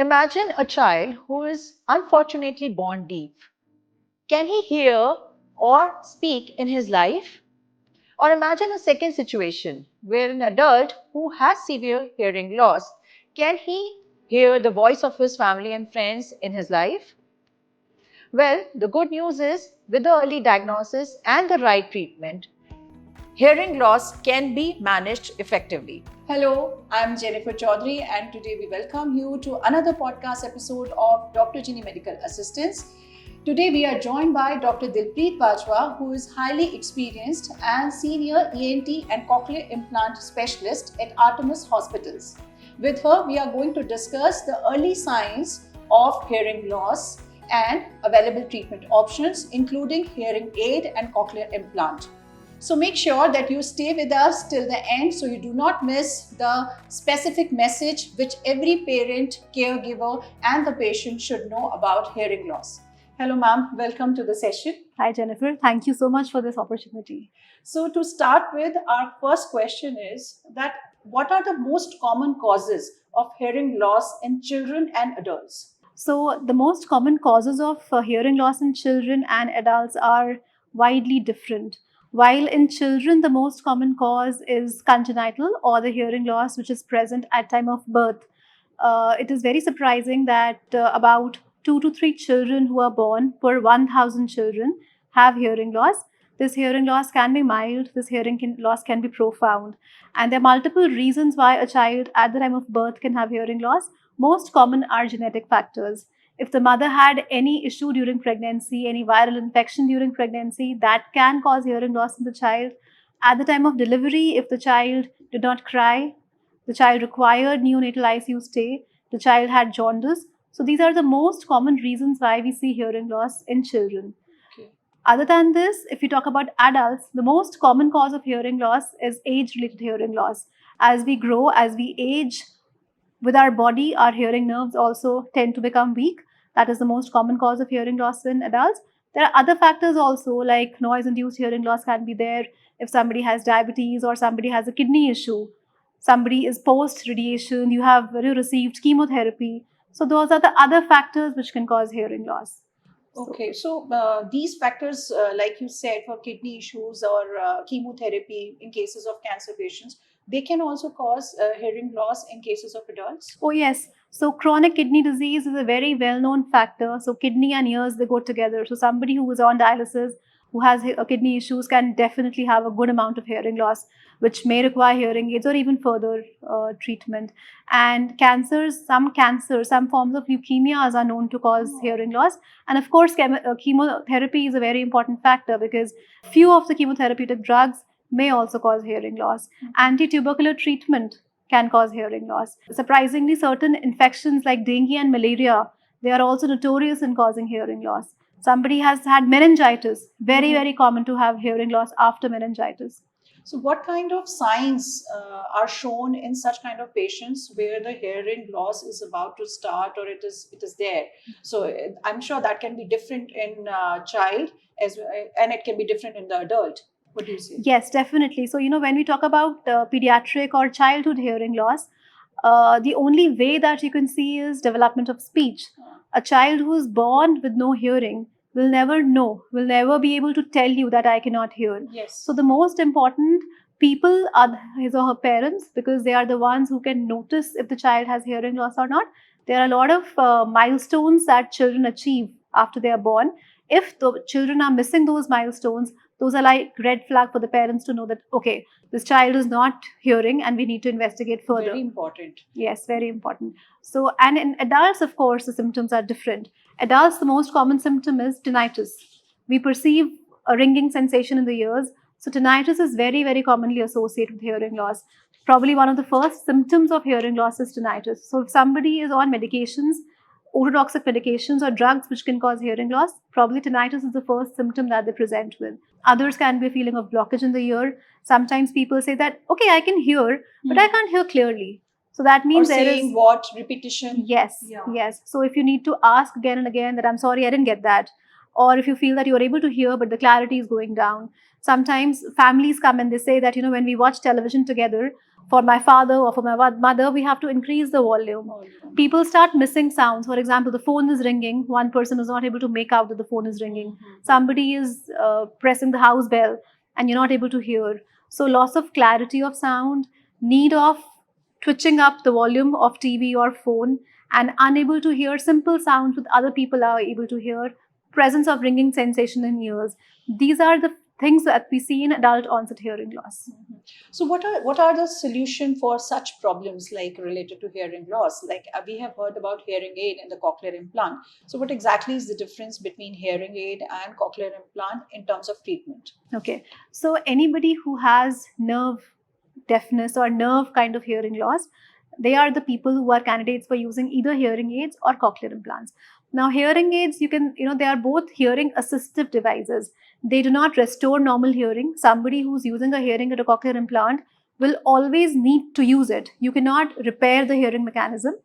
Imagine a child who is unfortunately born deaf. Can he hear or speak in his life? Or imagine a second situation where an adult who has severe hearing loss, can he hear the voice of his family and friends in his life? Well, the good news is with the early diagnosis and the right treatment, hearing loss can be managed effectively. Hello, I'm Jennifer Chaudhary, and today we welcome you to another podcast episode of Dr. Ginny Medical Assistance. Today we are joined by Dr. Dilpreet Bajwa, who is highly experienced and senior ENT and cochlear implant specialist at Artemis Hospitals. With her, we are going to discuss the early signs of hearing loss and available treatment options, including hearing aid and cochlear implant. So make sure that you stay with us till the end so you do not miss the specific message which every parent, caregiver and the patient should know about hearing loss. Hello ma'am, welcome to the session. Hi Jennifer, thank you so much for this opportunity. So to start with, our first question is that what are the most common causes of hearing loss in children and adults? So the most common causes of hearing loss in children and adults are widely different. While in children, the most common cause is congenital or the hearing loss which is present at time of birth. It is very surprising that about 2 to 3 children who are born per 1,000 children have hearing loss. This hearing loss can be mild, this loss can be profound. And there are multiple reasons why a child at the time of birth can have hearing loss. Most common are genetic factors. If the mother had any issue during pregnancy, any viral infection during pregnancy, that can cause hearing loss in the child. At the time of delivery, if the child did not cry, the child required neonatal ICU stay, the child had jaundice. So these are the most common reasons why we see hearing loss in children. Okay. Other than this, if you talk about adults, the most common cause of hearing loss is age-related hearing loss. As we grow, as we age, with our body, our hearing nerves also tend to become weak. That is the most common cause of hearing loss in adults. There are other factors also, like noise-induced hearing loss can be there if somebody has diabetes or somebody has a kidney issue. Somebody is post-radiation, you have received chemotherapy. So those are the other factors which can cause hearing loss. Okay, so these factors, like you said, for kidney issues or chemotherapy in cases of cancer patients, they can also cause hearing loss in cases of adults. Oh, yes. So chronic kidney disease is a very well-known factor. So kidney and ears, they go together. So somebody who is on dialysis, who has kidney issues, can definitely have a good amount of hearing loss, which may require hearing aids or even further treatment. And cancers, some forms of leukemias are known to cause hearing loss. And of course, chemotherapy is a very important factor because few of the chemotherapeutic drugs may also cause hearing loss. Anti-tubercular treatment can cause hearing loss. Surprisingly, certain infections like dengue and malaria, they are also notorious in causing hearing loss. Somebody has had meningitis, very common to have hearing loss after meningitis. So, what kind of signs are shown in such kind of patients where the hearing loss is about to start or it is there? So, I'm sure that can be different in child as and it can be different in the adult. What do you say? Yes, definitely. So, when we talk about pediatric or childhood hearing loss, the only way that you can see is development of speech. A child who is born with no hearing will never know, will never be able to tell you that I cannot hear. Yes. So, the most important people are his or her parents because they are the ones who can notice if the child has hearing loss or not. There are a lot of milestones that children achieve after they are born. If the children are missing those milestones, those are like red flag for the parents to know that, okay, this child is not hearing and we need to investigate further. Very important. Yes, very important. So, and in adults, of course, the symptoms are different. Adults, the most common symptom is tinnitus. We perceive a ringing sensation in the ears. So, tinnitus is very commonly associated with hearing loss. Probably one of the first symptoms of hearing loss is tinnitus. So, if somebody is on medications, ototoxic medications or drugs which can cause hearing loss, probably tinnitus is the first symptom that they present with. Others can be a feeling of blockage in the ear. Sometimes people say that, okay, I can hear, but I can't hear clearly. So that means or there saying is what repetition. yes. So if you need to ask again and again that I'm sorry, I didn't get that, or if you feel that you're able to hear but the clarity is going down. Sometimes families come and they say that, when we watch television together, for my father or for my mother, we have to increase the volume. People start missing sounds. For example, the phone is ringing, one person is not able to make out that the phone is ringing. Somebody is pressing the house bell and you're not able to hear. So loss of clarity of sound, need of twitching up the volume of TV or phone, and unable to hear simple sounds which other people are able to hear, presence of ringing sensation in ears. These are the things that we see in adult onset hearing loss. So what are the solution for such problems like related to hearing loss? Like we have heard about hearing aid and the cochlear implant. So what exactly is the difference between hearing aid and cochlear implant in terms of treatment? Okay, so anybody who has nerve deafness or nerve kind of hearing loss, they are the people who are candidates for using either hearing aids or cochlear implants. Now, hearing aids, they are both hearing assistive devices. They do not restore normal hearing. Somebody who's using a hearing aid or cochlear implant will always need to use it. You cannot repair the hearing mechanism.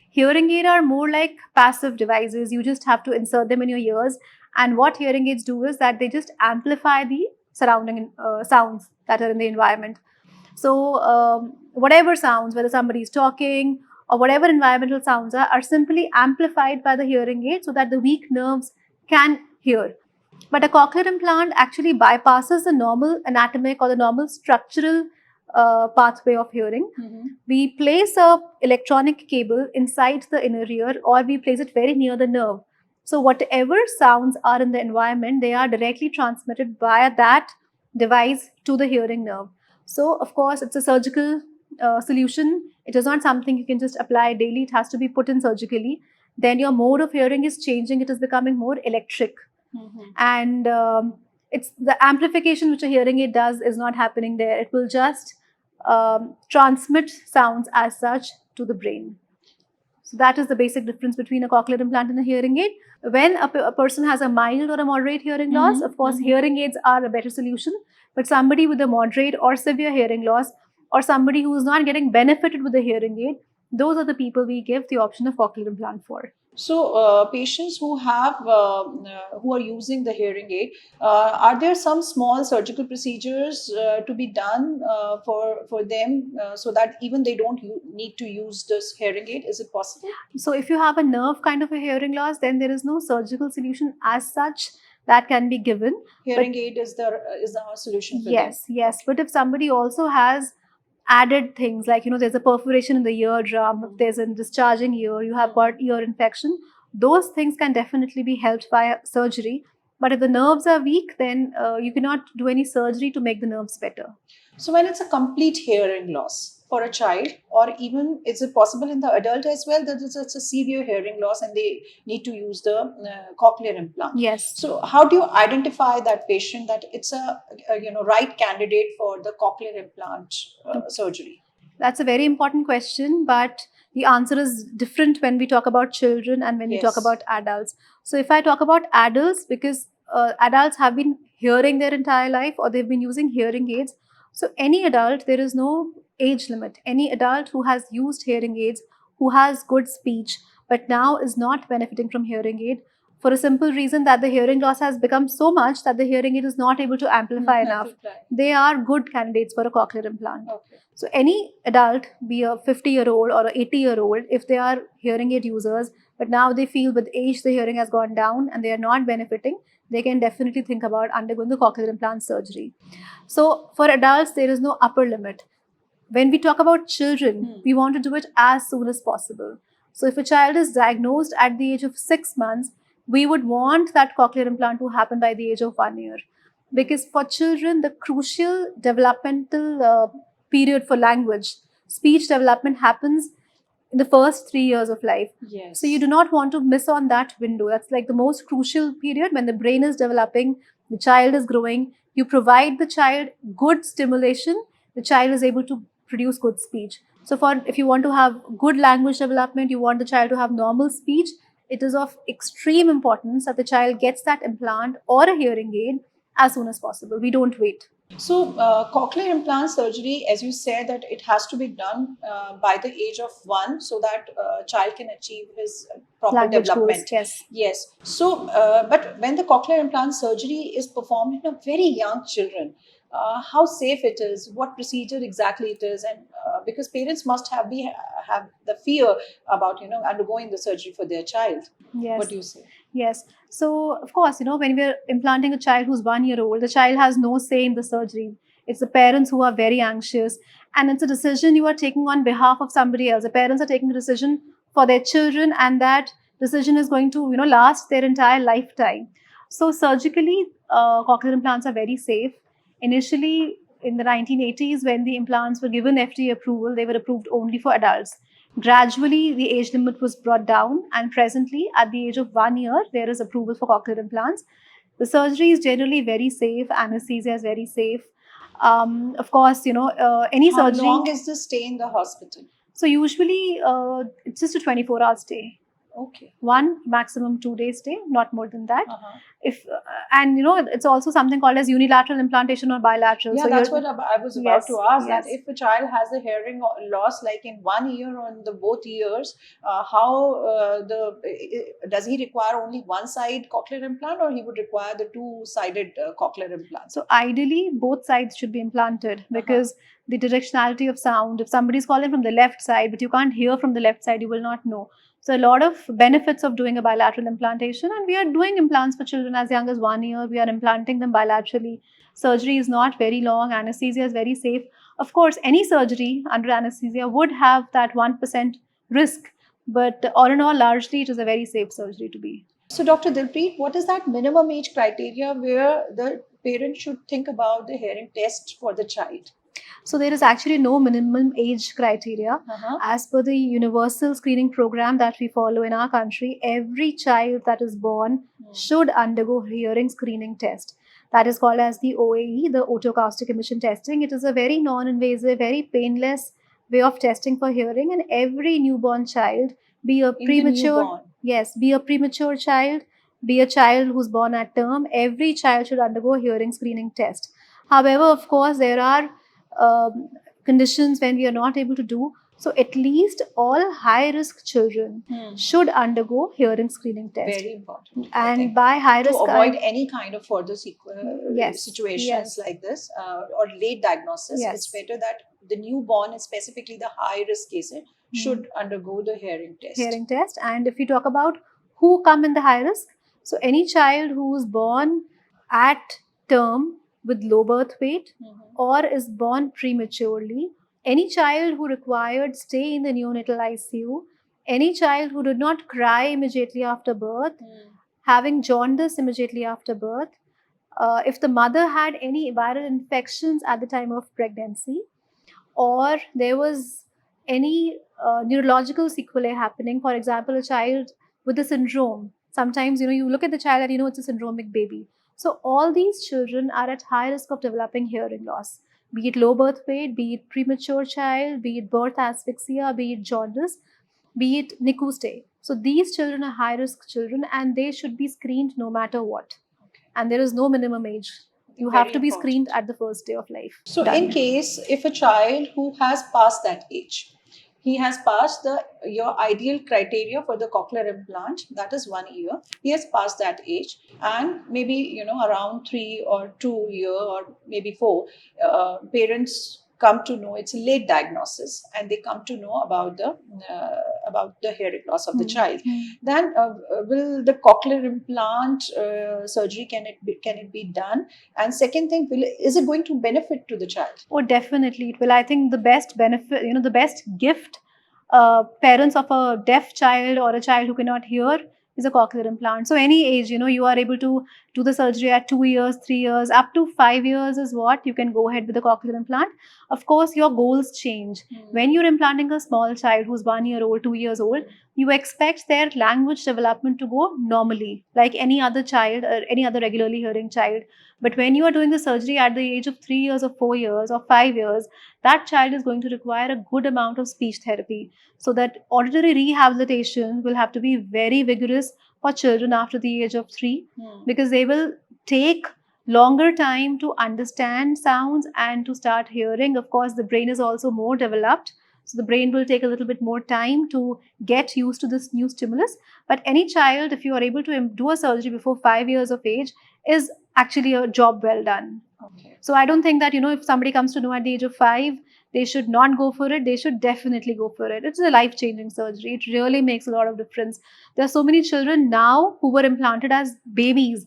Hearing aids are more like passive devices. You just have to insert them in your ears. And what hearing aids do is that they just amplify the surrounding sounds that are in the environment. So whatever sounds, whether somebody is talking or whatever environmental sounds are simply amplified by the hearing aid so that the weak nerves can hear. But a cochlear implant actually bypasses the normal anatomic or the normal structural pathway of hearing. We place a electronic cable inside the inner ear, or we place it very near the nerve. So whatever sounds are in the environment, they are directly transmitted via that device to the hearing nerve. So of course, it's a surgical solution. It is not something you can just apply daily. It has to be put in surgically. Then your mode of hearing is changing. It is becoming more electric. And it's the amplification which a hearing aid does is not happening there. It will just transmit sounds as such to the brain. So that is the basic difference between a cochlear implant and a hearing aid. When a person has a mild or a moderate hearing loss, of course, hearing aids are a better solution. But somebody with a moderate or severe hearing loss, or somebody who is not getting benefited with the hearing aid, those are the people we give the option of cochlear implant for. So patients who are using the hearing aid, are there some small surgical procedures to be done for them so that even they don't need to use this hearing aid? Is it possible? So if you have a nerve kind of a hearing loss, then there is no surgical solution as such that can be given. Hearing aid is the solution for them. Yes. But if somebody also has added things like, there's a perforation in the eardrum, if there's a discharging ear, you have got ear infection, those things can definitely be helped by surgery. But if the nerves are weak, then you cannot do any surgery to make the nerves better. So when it's a complete hearing loss for a child, or even is it possible in the adult as well that it's a severe hearing loss and they need to use the cochlear implant? Yes. So how do you identify that patient that it's a right candidate for the cochlear implant surgery? That's a very important question, but the answer is different when we talk about children and when we talk about adults. So if I talk about adults, because adults have been hearing their entire life or they've been using hearing aids. So any adult, there is no age limit. Any adult who has used hearing aids, who has good speech, but now is not benefiting from hearing aid, for a simple reason that the hearing loss has become so much that the hearing aid is not able to amplify enough. They are good candidates for a cochlear implant. Okay. So any adult, be a 50-year-old or an 80-year-old, if they are hearing aid users, but now they feel with age the hearing has gone down and they are not benefiting, they can definitely think about undergoing the cochlear implant surgery. So for adults, there is no upper limit. When we talk about children, we want to do it as soon as possible. So if a child is diagnosed at the age of 6 months, we would want that cochlear implant to happen by the age of 1 year. Because for children, the crucial developmental period for language, speech development happens in the first 3 years of life. Yes. So you do not want to miss on that window. That's like the most crucial period when the brain is developing, the child is growing. You provide the child good stimulation, the child is able to produce good speech. So if you want to have good language development, you want the child to have normal speech, it is of extreme importance that the child gets that implant or a hearing aid as soon as possible. We don't wait. So, cochlear implant surgery, as you said, that it has to be done by the age of 1 so that child can achieve his proper Language goals, development. yes. Yes. So, but when the cochlear implant surgery is performed in a very young children, how safe it is, what procedure exactly it is, and because parents must have the fear about undergoing the surgery for their child. Yes. What do you say? Yes. So, of course, when we're implanting a child who's 1 year old, the child has no say in the surgery. It's the parents who are very anxious, and it's a decision you are taking on behalf of somebody else. The parents are taking a decision for their children, and that decision is going to, last their entire lifetime. So, surgically, cochlear implants are very safe. Initially, in the 1980s, when the implants were given FDA approval, they were approved only for adults. Gradually, the age limit was brought down, and presently, at the age of 1 year, there is approval for cochlear implants. The surgery is generally very safe, anesthesia is very safe. Of course, any How surgery. long is the stay in the hospital? So, usually, it's just a 24-hour stay. Okay. 1 maximum 2 days stay, not more than that. Uh-huh. If and it's also something called as unilateral implantation or bilateral. Yeah, So that's what I was about Yes, to ask. yes. That if a child has a hearing loss, like in 1 year or in the both years, how does he require only one side cochlear implant, or he would require the two-sided cochlear implant? So ideally, both sides should be implanted because the directionality of sound, if somebody's calling from the left side, but you can't hear from the left side, you will not know. So a lot of benefits of doing a bilateral implantation, and we are doing implants for children as young as 1 year. We are implanting them bilaterally. Surgery is not very long. Anesthesia is very safe. Of course, any surgery under anesthesia would have that 1% risk, but all in all, largely it is a very safe surgery to be. So, Dr. Dilpreet, what is that minimum age criteria where the parent should think about the hearing test for the child? So there is actually no minimum age criteria. As per the universal screening program that we follow in our country, every child that is born should undergo hearing screening test. That is called as the OAE, the otoacoustic emission testing. It is a very non-invasive, very painless way of testing for hearing, and every newborn child, be a premature, yes, be a premature child, be a child who's born at term, every child should undergo hearing screening test. However, of course, there are conditions when we are not able to do. So at least all high-risk children should undergo hearing screening test. Very important. And by high risk, to avoid any kind of further situations yes. like this or late diagnosis, Yes. it's better that the newborn, specifically the high risk cases, should undergo the hearing test. Hearing test. And if you talk about who come in the high risk, so any child who is born at term with low birth weight or is born prematurely, any child who required stay in the neonatal ICU, any child who did not cry immediately after birth, having jaundice immediately after birth, if the mother had any viral infections at the time of pregnancy, or there was any neurological sequelae happening, for example, a child with a syndrome. Sometimes, you look at the child and it's a syndromic baby. So all these children are at high risk of developing hearing loss, be it low birth weight, be it premature child, be it birth asphyxia, be it jaundice, be it NICU stay. So these children are high risk children and they should be screened no matter what. And there is no minimum age. You have to be screened at the first day of life. So in case if a child who has passed that age, he has passed your ideal criteria for the cochlear implant, that is 1 year. He has passed that age, and maybe around 3 or 2 year or maybe 4, parents come to know it's a late diagnosis, and they come to know about the hearing loss of the child. Then will the cochlear implant surgery, can it be done? And second thing, is it going to benefit to the child? Oh, definitely it will. I think the best benefit, the best gift parents of a deaf child or a child who cannot hear is a cochlear implant. So any age, you are able to do the surgery at 2 years, 3 years, up to 5 years is what you can go ahead with the cochlear implant. Of course, your goals change. When you're implanting a small child who's 1 year old, 2 years old, you expect their language development to go normally, like any other child or any other regularly hearing child. But when you are doing the surgery at the age of 3 years or 4 years or 5 years, that child is going to require a good amount of speech therapy. So that auditory rehabilitation will have to be very vigorous for children after the age of 3, because they will take longer time to understand sounds and to start hearing. Of course, the brain is also more developed. So the brain will take a little bit more time to get used to this new stimulus. But any child, if you are able to do a surgery before 5 years of age, is actually a job well done. Okay. So I don't think that, if somebody comes to know at the age of 5, they should not go for it. They should definitely go for it. It's a life-changing surgery. It really makes a lot of difference. There are so many children now who were implanted as babies,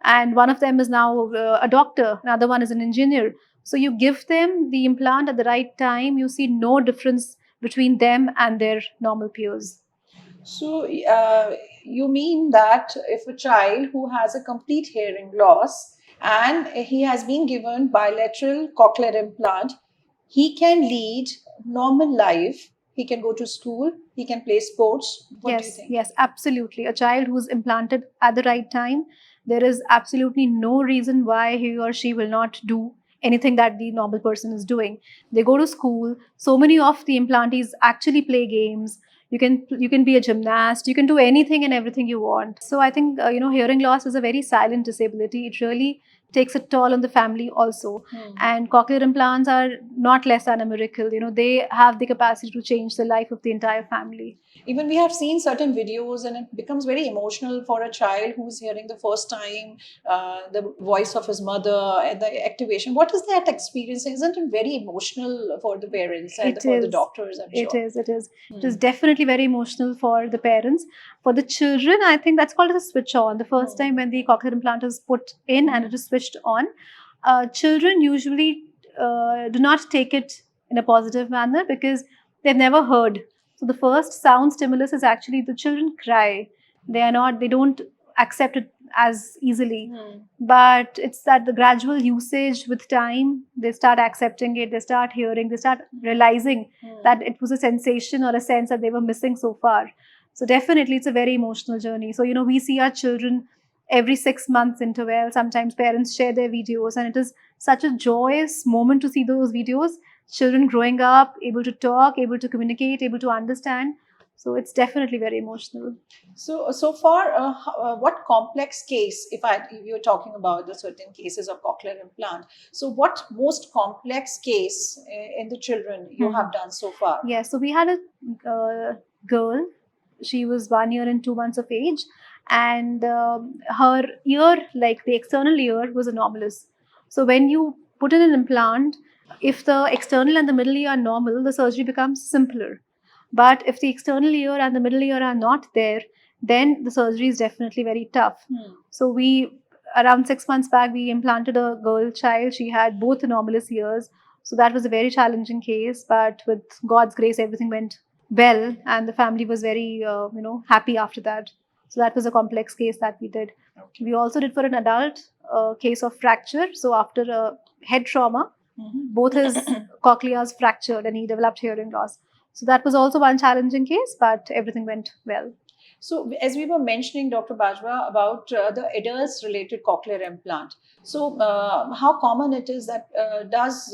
and one of them is now a doctor, another one is an engineer. So you give them the implant at the right time, you see no difference between them and their normal peers. So, you mean that if a child who has a complete hearing loss and he has been given bilateral cochlear implant, he can lead normal life. He can go to school. He can play sports. What do you Yes, think? yes, absolutely. A child who's implanted at the right time, there is absolutely no reason why he or she will not do anything that the normal person is doing. They go to school. So many of the implantees actually play games. You can be a gymnast. You can do anything and everything you want. So I think hearing loss is a very silent disability. It really takes a toll on the family also. And cochlear implants are not less than a miracle. They have the capacity to change the life of the entire family. Even we have seen certain videos, and it becomes very emotional for a child who's hearing the first time the voice of his mother and the activation. What is that experience? Isn't it very emotional for the parents and It for the is. doctors? I'm It sure. is. It is. It is Hmm. definitely very emotional for the parents. For the children, I think that's called as a switch on. The first Hmm. time when the cochlear implant is put in and it is switched on, children usually do not take it in a positive manner because they've never heard. So the first sound stimulus is actually the children cry. They don't accept it as easily. Hmm. But it's that the gradual usage with time, they start accepting it, they start hearing, they start realizing that it was a sensation or a sense that they were missing so far. So definitely it's a very emotional journey. So we see our children every 6 months interval. Sometimes parents share their videos, and it is such a joyous moment to see those videos. Children growing up, able to talk, able to communicate, able to understand. So it's definitely very emotional. So far, what complex case, if you're talking about the certain cases of cochlear implant, so what most complex case in the children you have done so far? Yeah, so we had a girl. She was 1 year and 2 months of age, and her ear, like the external ear, was anomalous. So when you put in an implant, if the external and the middle ear are normal, the surgery becomes simpler. But if the external ear and the middle ear are not there, then the surgery is definitely very tough. So around 6 months back, we implanted a girl child. She had both anomalous ears. So that was a very challenging case, but with God's grace, everything went well, and the family was very, happy after that. So that was a complex case that we did. Okay. We also did for an adult case of fracture. So after a head trauma, Mhm. both his cochleas fractured and he developed hearing loss. So that was also one challenging case, but everything went well. So, as we were mentioning, Dr. Bajwa, about the adults related cochlear implant. So, how common it is that does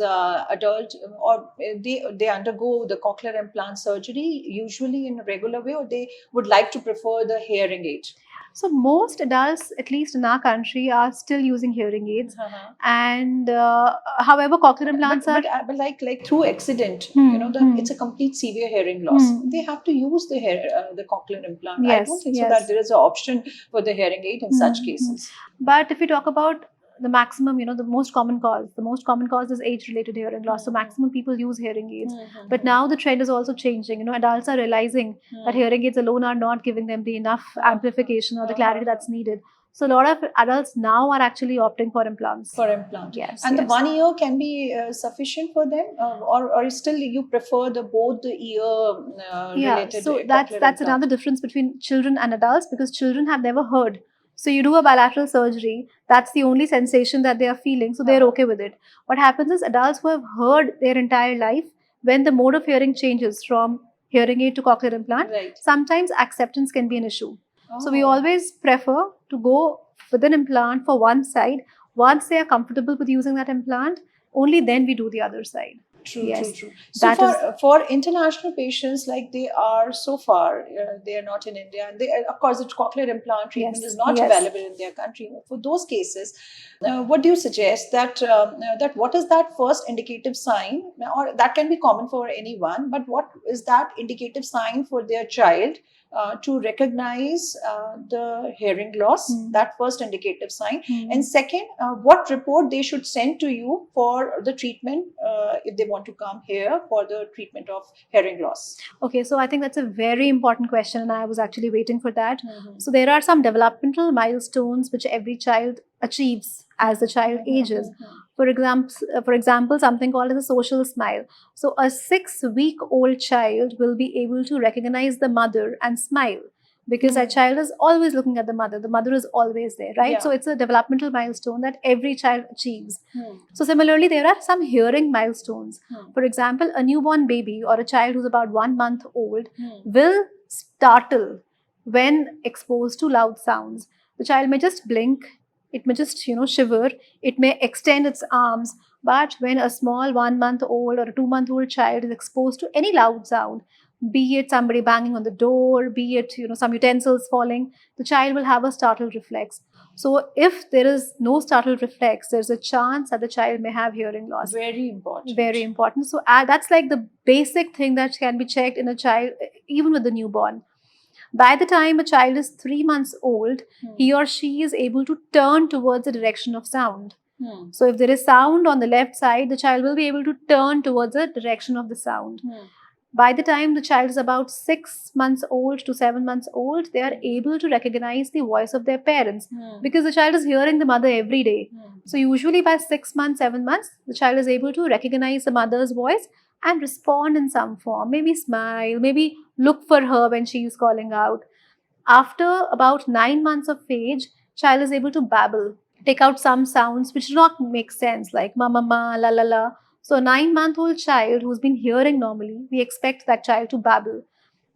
adult or they undergo the cochlear implant surgery usually in a regular way, or they would like to prefer the hearing aid? So most adults, at least in our country, are still using hearing aids. Uh-huh. And however, cochlear implants are. But like through accident, it's a complete severe hearing loss. They have to use the cochlear implant. I don't Yes, think so that yes. there is an option for the hearing aid in such cases. But if we talk about the maximum, the most common cause is age-related hearing loss. So maximum people use hearing aids. But now the trend is also changing. Adults are realizing that hearing aids alone are not giving them the enough amplification or the clarity that's needed. So a lot of adults now are actually opting for implants. For implant. Yes. And yes. the 1 year can be sufficient for them, or still you prefer both the ear Yeah, related so cochlear that's implant? another difference between children and adults, because children have never heard. So you do a bilateral surgery, that's the only sensation that they are feeling, so they're okay with it. What happens is adults who have heard their entire life, when the mode of hearing changes from hearing aid to cochlear implant, Right. sometimes acceptance can be an issue. So we Oh. always prefer to go with an implant for one side. Once they are comfortable with using that implant, only then we do the other side. True, Yes, true, true. So that is for international patients, like they are so far, they are not in India, and they, of course, the cochlear implant treatment yes, is not yes. available in their country. For those cases, what do you suggest that what is that first indicative sign, or that can be common for anyone, but what is that indicative sign for their child to recognize the hearing loss? That first indicative sign. And second, what report they should send to you for the treatment if they want to come here for the treatment of hearing loss? Okay, so I think that's a very important question, and I was actually waiting for that. So there are some developmental milestones which every child achieves as the child ages. For example, something called as a social smile. So a 6-week-old child will be able to recognize the mother and smile because that child is always looking at the mother. The mother is always there, right? Yeah. So it's a developmental milestone that every child achieves. So similarly, there are some hearing milestones. For example, a newborn baby or a child who's about 1 month old will startle when exposed to loud sounds. The child may just blink, it may just shiver, it may extend its arms, but when a small 1 month old or a 2 month old child is exposed to any loud sound, be it somebody banging on the door, be it some utensils falling, the child will have a startled reflex. So if there is no startled reflex, there's a chance that the child may have hearing loss. Very important. Very important. So that's like the basic thing that can be checked in a child, even with the newborn. By the time a child is 3 months old, he or she is able to turn towards the direction of sound. So if there is sound on the left side, the child will be able to turn towards the direction of the sound. By the time the child is about 6 months old to 7 months old, they are able to recognize the voice of their parents because the child is hearing the mother every day. So usually by 6 months, 7 months, the child is able to recognize the mother's voice and respond in some form. Maybe smile, maybe look for her when she is calling out. After about 9 months of age, child is able to babble, take out some sounds which do not make sense, like ma ma ma, la la la. So a 9-month-old child who's been hearing normally, we expect that child to babble.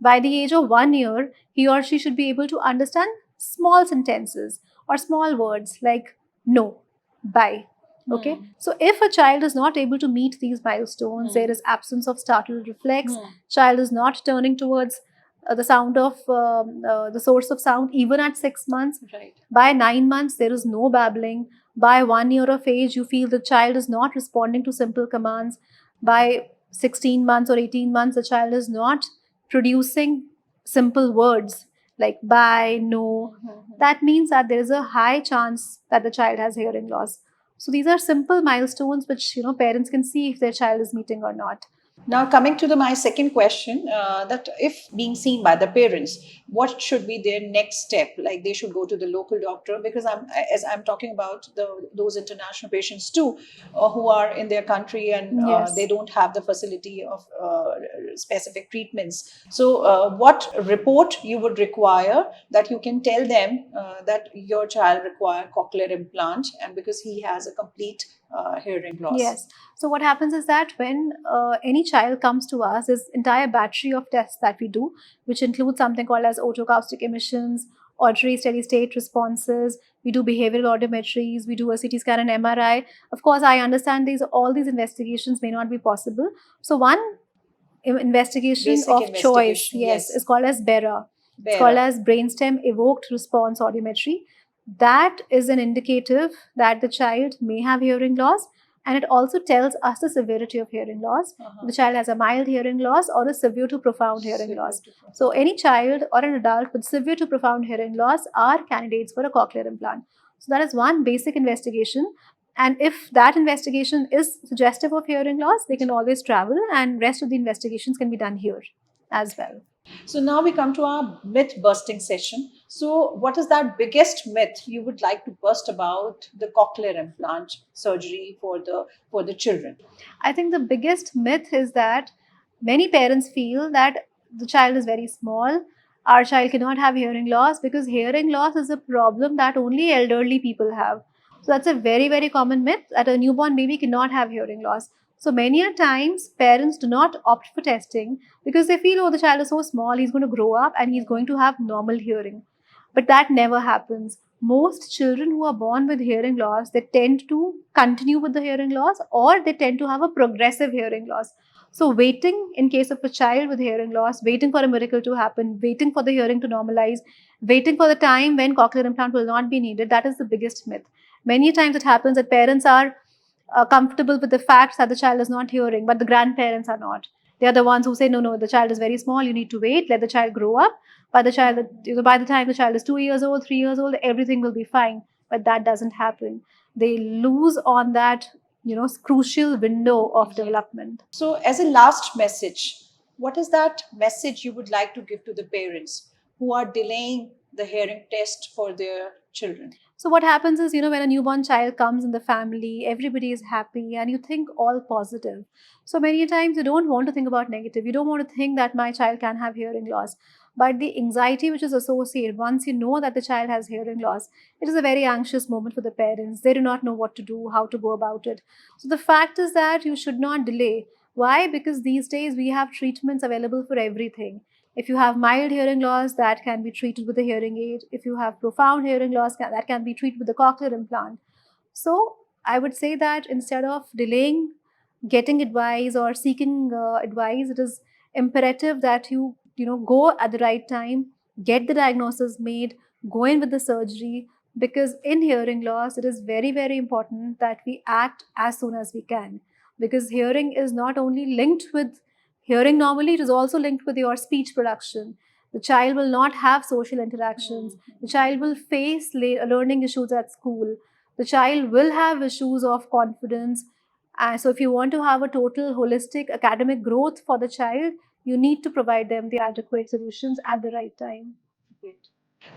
By the age of 1 year, he or she should be able to understand small sentences or small words like no, bye. Okay, so if a child is not able to meet these milestones, there is absence of startle reflex, child is not turning towards the sound of the source of sound even at 6 months. Right. By 9 months, there is no babbling. By 1 year of age, you feel the child is not responding to simple commands. By 16 months or 18 months, the child is not producing simple words like bye, no. That means that there is a high chance that the child has hearing loss. So these are simple milestones which parents can see if their child is meeting or not. Now, coming to my second question, that if being seen by the parents, what should be their next step? Like they should go to the local doctor, because as I'm talking about those international patients too, who are in their country and Yes. they don't have the facility of specific treatments. So, what report you would require that you can tell them that your child require cochlear implant, and because he has a complete hearing loss? Yes. So what happens is that when any child comes to us, there's entire battery of tests that we do, which includes something called as otoacoustic emissions, auditory steady state responses. We do behavioral audiometries. We do a CT scan and MRI. Of course, I understand all these investigations may not be possible. So one investigation Basic of investigation, choice, yes. is called as BERA. It's BERA. called as brainstem evoked response audiometry. That is an indicative that the child may have hearing loss, and it also tells us the severity of hearing loss. The child has a mild hearing loss or a severe to profound hearing loss. So any child or an adult with severe to profound hearing loss are candidates for a cochlear implant. So that is one basic investigation. And if that investigation is suggestive of hearing loss, they can always travel, and rest of the investigations can be done here as well. So now we come to our myth busting session. So what is that biggest myth you would like to bust about the cochlear implant surgery for the children? I think the biggest myth is that many parents feel that the child is very small. Our child cannot have hearing loss because hearing loss is a problem that only elderly people have. So that's a very, very common myth that a newborn baby cannot have hearing loss. So many a times parents do not opt for testing because they feel, oh, the child is so small, he's going to grow up and he's going to have normal hearing. But that never happens. most children who are born with hearing loss, they tend to continue with the hearing loss, or they tend to have a progressive hearing loss. So waiting in case of a child with hearing loss, waiting for a miracle to happen, waiting for the hearing to normalize, waiting for the time when cochlear implant will not be needed, that is the biggest myth. Many times it happens that parents are comfortable with the fact that the child is not hearing, but the grandparents are not. They are the ones who say, no, no, the child is very small, you need to wait, let the child grow up. By the child, by the time the child is 2 years old, 3 years old, everything will be fine. But that doesn't happen. They lose on that, crucial window of development. So, as a last message, what is that message you would like to give to the parents who are delaying the hearing test for their children? So what happens is, when a newborn child comes in the family, everybody is happy and you think all positive. So many times you don't want to think about negative. You don't want to think that my child can have hearing loss. But the anxiety which is associated, once you know that the child has hearing loss, it is a very anxious moment for the parents. They do not know what to do, how to go about it. So the fact is that you should not delay. Why? Because these days we have treatments available for everything. If you have mild hearing loss, that can be treated with a hearing aid. If you have profound hearing loss, that can be treated with a cochlear implant. So I would say that instead of delaying getting advice or seeking advice, it is imperative that you go at the right time, get the diagnosis made, go in with the surgery. Because in hearing loss, it is very, very important that we act as soon as we can. Because hearing is not only linked with hearing normally, it is also linked with your speech production. The child will not have social interactions. The child will face learning issues at school. The child will have issues of confidence. So, if you want to have a total holistic academic growth for the child, you need to provide them the adequate solutions at the right time.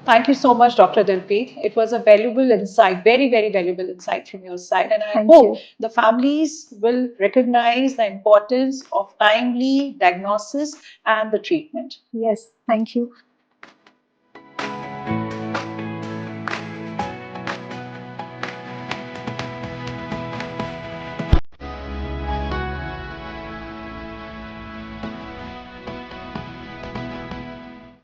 Thank you so much, Dr. Dilpreet. It was a valuable insight, very, very valuable insight from your side. And I Thank hope you. the families will recognize the importance of timely diagnosis and the treatment. Yes, thank you.